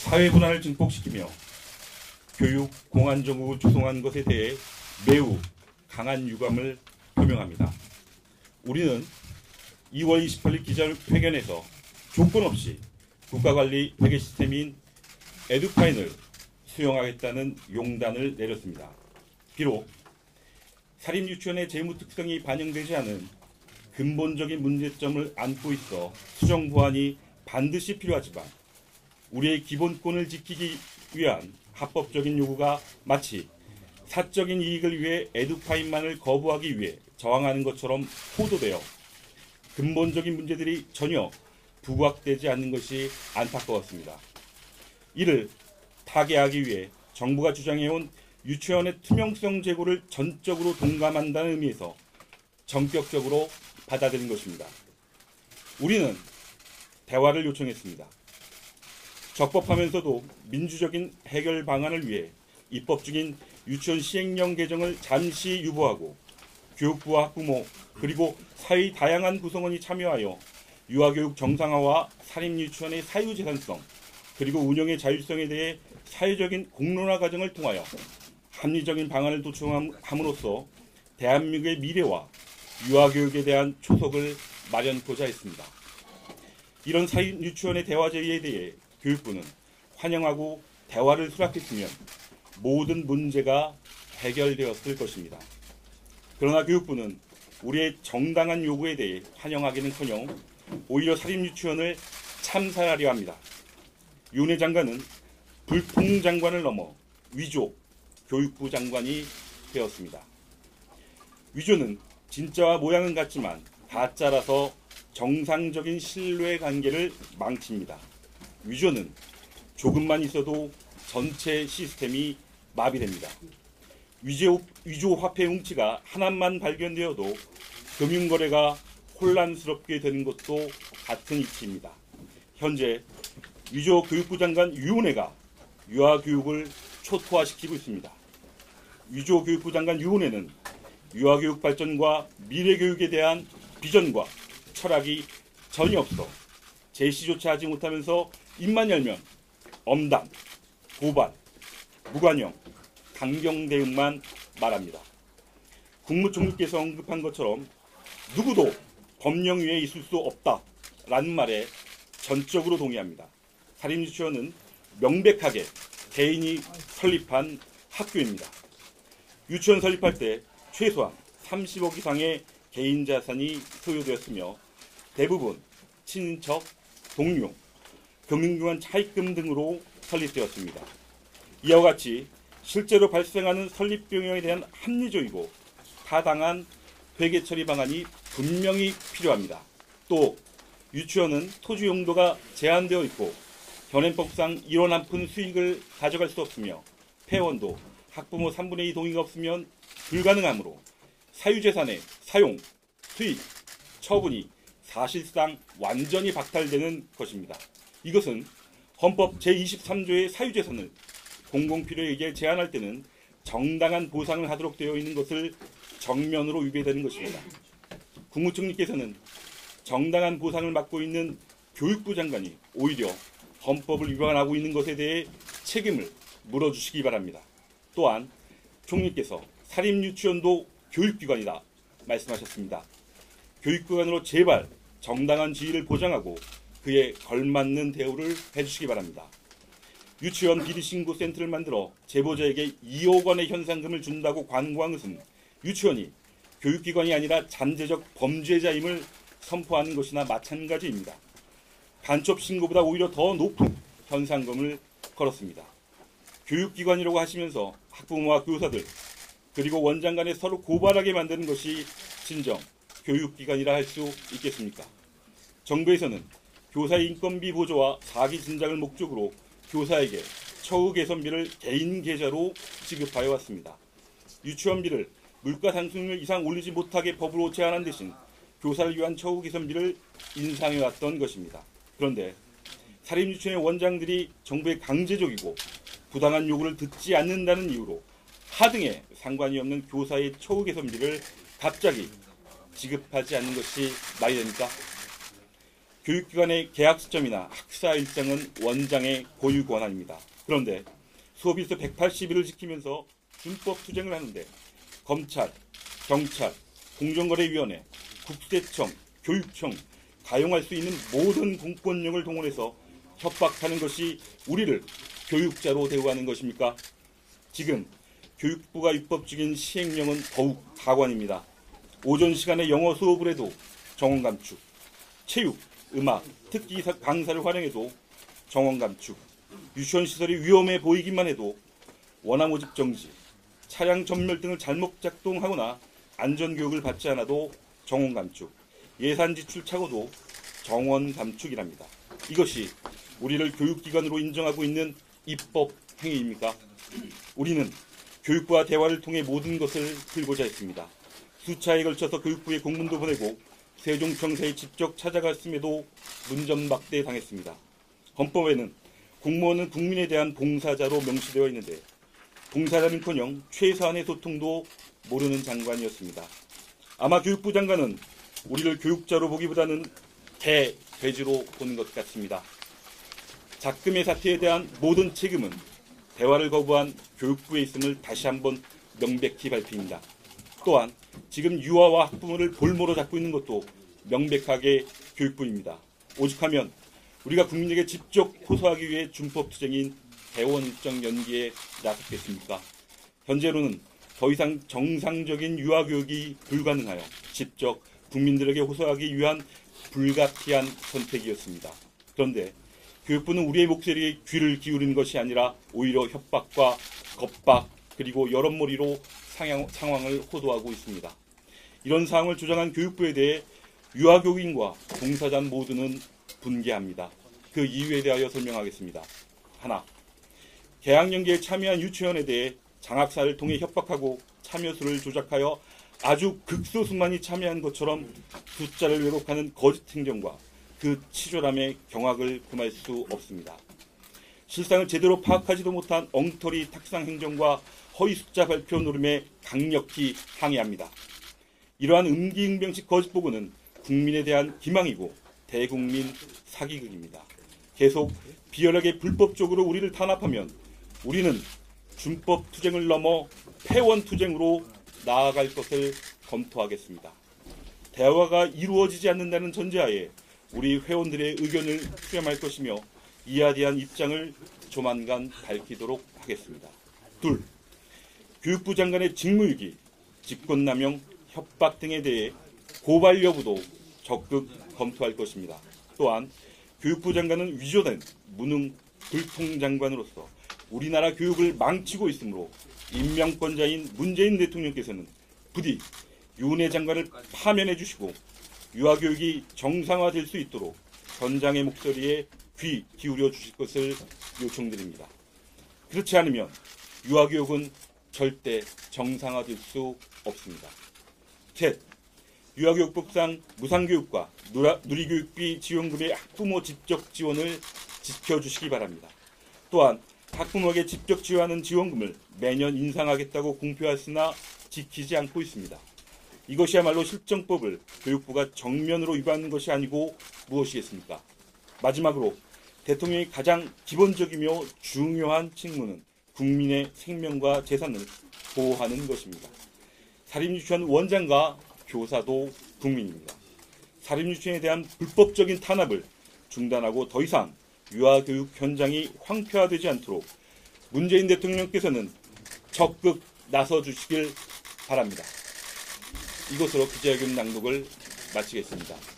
사회 분란을 증폭시키며 교육, 공안 정국을 조성한 것에 대해 매우 강한 유감을 표명합니다. 우리는 2월 28일 기자회견에서 조건 없이 국가관리 회계 시스템인 에듀파인을 수용하겠다는 용단을 내렸습니다. 비록 사립유치원의 재무 특성이 반영되지 않은 근본적인 문제점을 안고 있어 수정 보완이 반드시 필요하지만 우리의 기본권을 지키기 위한 합법적인 요구가 마치 사적인 이익을 위해 에듀파인만을 거부하기 위해 저항하는 것처럼 호도되어 근본적인 문제들이 전혀 부각되지 않는 것이 안타까웠습니다. 이를 타개하기 위해 정부가 주장해온 유치원의 투명성 제고를 전적으로 동감한다는 의미에서 전격적으로 받아들인 것입니다. 우리는 대화를 요청했습니다. 적법하면서도 민주적인 해결 방안을 위해 입법 중인 유치원 시행령 개정을 잠시 유보하고 교육부와 학부모 그리고 사회의 다양한 구성원이 참여하여 유아교육 정상화와 사립유치원의 사유재산성 그리고 운영의 자율성에 대해 사회적인 공론화 과정을 통하여 합리적인 방안을 도출함으로써 대한민국의 미래와 유아교육에 대한 초석을 마련하고자 했습니다. 이런 사립유치원의 대화 제의에 대해 교육부는 환영하고 대화를 수락했으면 모든 문제가 해결되었을 것입니다. 그러나 교육부는 우리의 정당한 요구에 대해 환영하기는커녕 오히려 사립유치원을 참살하려 합니다. 윤회 장관은 불통장관을 넘어 위조 교육부 장관이 되었습니다. 위조는 진짜와 모양은 같지만 가짜라서 정상적인 신뢰 관계를 망칩니다. 위조는 조금만 있어도 전체 시스템이 마비됩니다. 위조 화폐 뭉치가 하나만 발견되어도 금융거래가 혼란스럽게 되는 것도 같은 이치입니다. 현재 위조 교육부 장관 유은혜가 유아교육을 초토화시키고 있습니다. 위조 교육부 장관 유은혜는 유아교육 발전과 미래교육에 대한 비전과 철학이 전혀 없어 제시조차 하지 못하면서 입만 열면 엄단, 고발, 무관용, 강경 대응만 말합니다. 국무총리께서 언급한 것처럼 누구도 법령 위에 있을 수 없다라는 말에 전적으로 동의합니다. 사립유치원은 명백하게 개인이 설립한 학교입니다. 유치원 설립할 때 최소한 30억 이상의 개인 자산이 소요되었으며 대부분 친인척, 동료, 금융기관 차입금 등으로 설립되었습니다. 이와 같이 실제로 발생하는 설립 비용에 대한 합리적이고 타당한 회계 처리 방안이 분명히 필요합니다. 또 유치원은 토지 용도가 제한되어 있고 현행법상 1원 한 푼 수익을 가져갈 수 없으며 폐원도 학부모 3분의 2 동의가 없으면 불가능하므로 사유재산의 사용, 수익, 처분이 사실상 완전히 박탈되는 것입니다. 이것은 헌법 제23조의 사유재산을 공공필요에 의해 제한할 때는 정당한 보상을 하도록 되어 있는 것을 정면으로 위배되는 것입니다. 국무총리께서는 정당한 보상을 맡고 있는 교육부 장관이 오히려 헌법을 위반하고 있는 것에 대해 책임을 물어주시기 바랍니다. 또한 총리께서 사립유치원도 교육기관이다 말씀하셨습니다. 교육기관으로 제발 정당한 지위를 보장하고 그에 걸맞는 대우를 해주시기 바랍니다. 유치원 비리신고센터를 만들어 제보자에게 2억 원의 현상금을 준다고 광고한 것은 유치원이 교육기관이 아니라 잠재적 범죄자임을 선포하는 것이나 마찬가지입니다. 간첩 신고보다 오히려 더 높은 현상금을 걸었습니다. 교육기관이라고 하시면서 학부모와 교사들 그리고 원장 간에 서로 고발하게 만드는 것이 진정 교육기관이라 할 수 있겠습니까? 정부에서는 교사의 인건비 보조와 사기 진작을 목적으로 교사에게 처우 개선비를 개인 계좌로 지급하여 왔습니다. 유치원비를 물가 상승률 이상 올리지 못하게 법으로 제한한 대신 교사를 위한 처우 개선비를 인상해왔던 것입니다. 그런데 사립유치원의 원장들이 정부의 강제적이고 부당한 요구를 듣지 않는다는 이유로 하등에 상관이 없는 교사의 처우 개선비를 갑자기 지급하지 않는 것이 말이 됩니까? 교육기관의 계약 시점이나 학사 일정은 원장의 고유 권한입니다. 그런데 수업일수 180일을 지키면서 준법 투쟁을 하는데 검찰, 경찰, 공정거래위원회, 국세청, 교육청, 가용할 수 있는 모든 공권력을 동원해서 협박하는 것이 우리를 교육자로 대우하는 것입니까? 지금 교육부가 입법 중인 시행령은 더욱 가관입니다. 오전 시간에 영어 수업을 해도 정원 감축, 체육, 음악, 특기 강사를 활용해도 정원 감축, 유치원 시설이 위험해 보이기만 해도 원화 모집 정지, 차량 전멸 등을 잘못 작동하거나 안전교육을 받지 않아도 정원 감축, 예산 지출 착오도 정원 감축이랍니다. 이것이 우리를 교육기관으로 인정하고 있는 입법 행위입니까? 우리는 교육부와 대화를 통해 모든 것을 풀고자 했습니다. 수차에 걸쳐서 교육부에 공문도 보내고 세종청사에 직접 찾아갔음에도 문전박대 당했습니다. 헌법에는 공무원은 국민에 대한 봉사자로 명시되어 있는데 봉사자는커녕 최소한의 소통도 모르는 장관이었습니다. 아마 교육부 장관은 우리를 교육자로 보기보다는 돼지로 보는 것 같습니다. 작금의 사태에 대한 모든 책임은 대화를 거부한 교육부에 있음을 다시 한번 명백히 밝힙니다. 또한 지금 유아와 학부모를 볼모로 잡고 있는 것도 명백하게 교육부입니다. 오죽하면 우리가 국민에게 직접 호소하기 위해 준법투쟁인 대원 일정 연기에 나섰겠습니까? 현재로는 더 이상 정상적인 유아교육이 불가능하여 직접 국민들에게 호소하기 위한 불가피한 선택이었습니다. 그런데 교육부는 우리의 목소리에 귀를 기울이는 것이 아니라 오히려 협박과 겁박 그리고 여론몰이로 상황을 호도하고 있습니다. 이런 상황을 조장한 교육부에 대해 유아교육인과 봉사자 모두는 분개합니다. 그 이유에 대하여 설명하겠습니다. 하나, 개학연기에 참여한 유치원에 대해 장학사를 통해 협박하고 참여수를 조작하여 아주 극소수만이 참여한 것처럼 숫자를 왜곡하는 거짓 행정과 그 치졸함의 경악을 금할 수 없습니다. 실상을 제대로 파악하지도 못한 엉터리 탁상 행정과 허위 숫자 발표 노름에 강력히 항의합니다. 이러한 음기응변식 거짓 보고는 국민에 대한 기망이고 대국민 사기극입니다. 계속 비열하게 불법적으로 우리를 탄압하면 우리는 준법 투쟁을 넘어 폐원 투쟁으로 나아갈 것을 검토하겠습니다. 대화가 이루어지지 않는다는 전제하에 우리 회원들의 의견을 수렴할 것이며 이에 대한 입장을 조만간 밝히도록 하겠습니다. 둘, 교육부 장관의 직무유기, 직권남용, 협박 등에 대해 고발 여부도 적극 검토할 것입니다. 또한 교육부 장관은 위조된 무능 불통장관으로서 우리나라 교육을 망치고 있으므로 임명권자인 문재인 대통령께서는 부디 윤회 장관을 파면해 주시고 유아교육이 정상화될 수 있도록 현장의 목소리에 귀 기울여 주실 것을 요청드립니다. 그렇지 않으면 유아교육은 절대 정상화될 수 없습니다. 셋, 유아교육법상 무상교육과 누리교육비 지원금의 학부모 직접 지원을 지켜주시기 바랍니다. 또한 학부모에게 직접 지원하는 지원금을 매년 인상하겠다고 공표했으나 지키지 않고 있습니다. 이것이야말로 실정법을 교육부가 정면으로 위반하는 것이 아니고 무엇이겠습니까? 마지막으로 대통령의 가장 기본적이며 중요한 직무는 국민의 생명과 재산을 보호하는 것입니다. 사립유치원 원장과 교사도 국민입니다. 사립유치원에 대한 불법적인 탄압을 중단하고 더 이상 유아교육 현장이 황폐화되지 않도록 문재인 대통령께서는 적극 나서주시길 바랍니다. 이것으로 기자회견 낭독을 마치겠습니다.